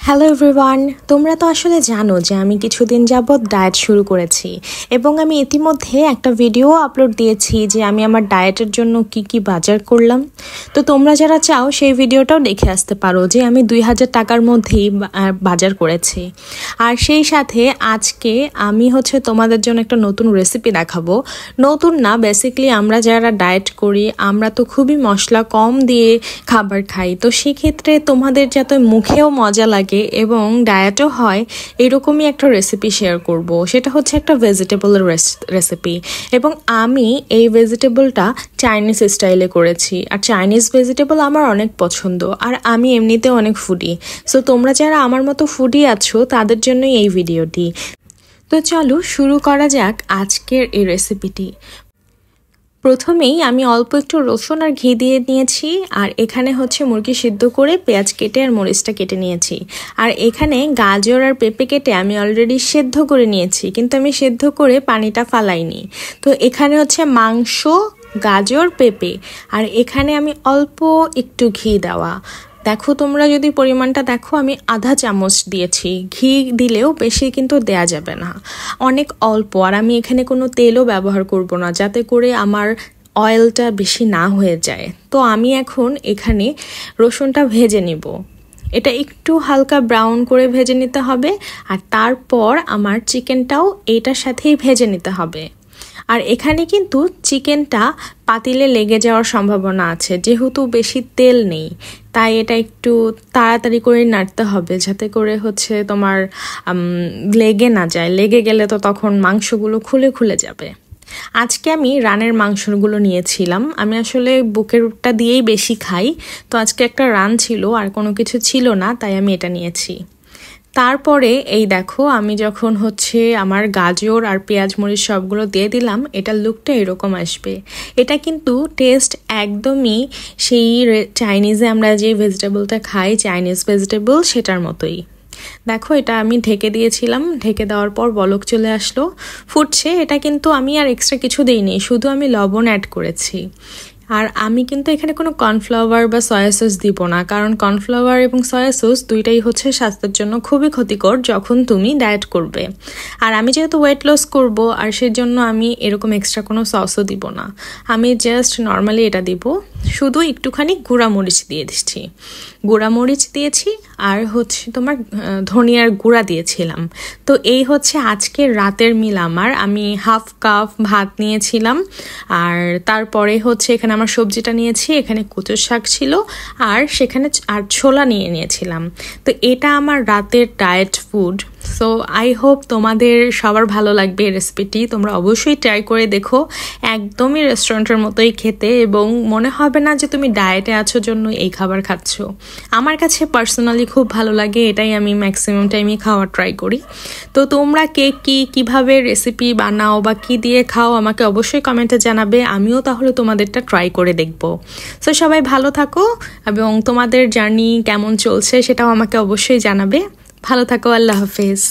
Hello everyone, তোমরা তো আসলে জানো যে আমি কিছুদিন যাবৎ ডায়েট শুরু করেছি এবং আমি ইতিমধ্যে একটা ভিডিও আপলোড দিয়েছি যে আমি আমার ডায়েটের জন্য কি কি বাজার করলাম। তো তোমরা যারা চাও সেই ভিডিওটাও দেখে আসতে পারো যে আমি 2000 টাকার মধ্যেই বাজার করেছি। আর সেই সাথে আজকে আমি তোমাদের জন্য একটা নতুন রেসিপি দেখাবো। নতুন না, বেসিক্যালি আমরা যারা ডায়েট করি আমরা তো খুবই মশলা কম দিয়ে খাবার খাই, তো সেক্ষেত্রে তোমাদের যাতে মুখেও মজা লাগে এবং ডায়েটও হয় এরকমই একটা রেসিপি শেয়ার করব। সেটা হচ্ছে একটা ভেজিটেবলের রেসিপি এবং আমি এই ভেজিটেবলটা চাইনিজ স্টাইলে করেছি। আর চাইনিজ ভেজিটেবল আমার অনেক পছন্দ, আর আমি এমনিতে অনেক ফুডি। সো তোমরা যারা আমার মতো ফুডি আছো তাদের জন্যই এই ভিডিওটি। তো চলো শুরু করা যাক আজকের এই রেসিপিটি। প্রথমেই আমি অল্প একটু রসুন আর ঘি দিয়ে নিয়েছি, আর এখানে মুরগি সিদ্ধ করে পেঁয়াজ কেটে আর মরিচটা কেটে নিয়েছি। আর এখানে গাজর আর পেঁপে কেটে আমি অলরেডি সেদ্ধ করে নিয়েছি, কিন্তু আমি সেদ্ধ করে পানিটা ফালাইনি। তো এখানে মাংস, গাজর, পেঁপে, আর এখানে আমি অল্প একটু ঘি দেওয়া। দেখো তোমরা যদি পরিমাণটা দেখো, আমি আধা চামচ দিয়েছি। ঘি দিলেও বেশি কিন্তু দেয়া যাবে না, অনেক অল্প। আর আমি এখানে কোনো তেলও ব্যবহার করব না, যাতে করে আমার অয়েলটা বেশি না হয়ে যায়। তো আমি এখন এখানে রসুনটা ভেজে নিব। এটা একটু হালকা ব্রাউন করে ভেজে নিতে হবে, আর তারপর আমার চিকেনটাও এটার সাথেই ভেজে নিতে হবে। আর এখানে কিন্তু চিকেনটা পাতিলে লেগে যাওয়ার সম্ভাবনা আছে, যেহেতু বেশি তেল নেই, তাই এটা একটু তাড়াতাড়ি করে নাড়তে হবে, যাতে করে তোমার লেগে না যায়। লেগে গেলে তো তখন মাংসগুলো খুলে খুলে যাবে। আজকে আমি রানের মাংসগুলো নিয়েছিলাম। আমি আসলে বুকেরটা দিয়েই বেশি খাই, তো আজকে একটা রান ছিল আর কোনো কিছু ছিল না, তাই আমি এটা নিয়েছি। তারপরে এই দেখো, আমি যখন আমার গাজর আর পেঁয়াজ মরিচ সবগুলো দিয়ে দিলাম, এটার লুকটা এরকম আসবে। এটা কিন্তু টেস্ট একদমই সেই চাইনিজে আমরা যে ভেজিটেবলটা খাই, চাইনিজ ভেজিটেবল, সেটার মতোই। দেখো এটা আমি ঢেকে দিয়েছিলাম, ঢেকে দেওয়ার পর বলক চলে আসলো, ফুটছে। এটা কিন্তু আমি আর এক্সট্রা কিছু দিইনি, শুধু আমি লবণ অ্যাড করেছি। আর আমি কিন্তু এখানে কোনো কর্নফ্লাওয়ার বা সয়া সস দিব না, কারণ কর্নফ্লাওয়ার এবং সয়া সস দুইটাই স্বাস্থ্যের জন্য খুবই ক্ষতিকর যখন তুমি ডায়েট করবে। আর আমি যেহেতু ওয়েট লস করব, আর সেজন্য আমি এরকম এক্সট্রা কোনো সসও দিব না। আমি জাস্ট নর্মালি এটা দিব, শুধু একটুখানি গুঁড়ামরিচ দিয়ে দিচ্ছি। গুঁড়ামরিচ দিয়েছি আর তোমার ধনিয়ার গুঁড়া দিয়েছিলাম। তো এই আজকের রাতের মিল আমার। আমি হাফ কাপ ভাত নিয়েছিলাম, আর তারপরে এখানে আমার সবজিটা নিয়েছি। এখানে কচুর শাক ছিল, আর সেখানে আর ছোলা নিয়েছিলাম। তো এটা আমার রাতের diet food. So I hope তোমাদের সবার ভালো লাগবে এই রেসিপিটি। তোমরা অবশ্যই ট্রাই করে দেখো, একদমই রেস্টুরেন্টের মতোই খেতে, এবং মনে হবে না যে তুমি ডায়েটে আছো জন্য এই খাবার খাচ্ছ। আমার কাছে পার্সোনালি খুব ভালো লাগে, এটাই আমি ম্যাক্সিমাম টাইমই খাওয়ার ট্রাই করি। তো তোমরা কিভাবে রেসিপি বানাও বা কি দিয়ে খাও আমাকে অবশ্যই কমেন্টে জানাবে, আমিও তাহলে তোমাদেরটা ট্রাই করে দেখবো। সো সবাই ভালো থাকো, এবং তোমাদের জার্নি কেমন চলছে সেটাও আমাকে অবশ্যই জানাবে। ভালো থাকো, আল্লাহ হাফেজ।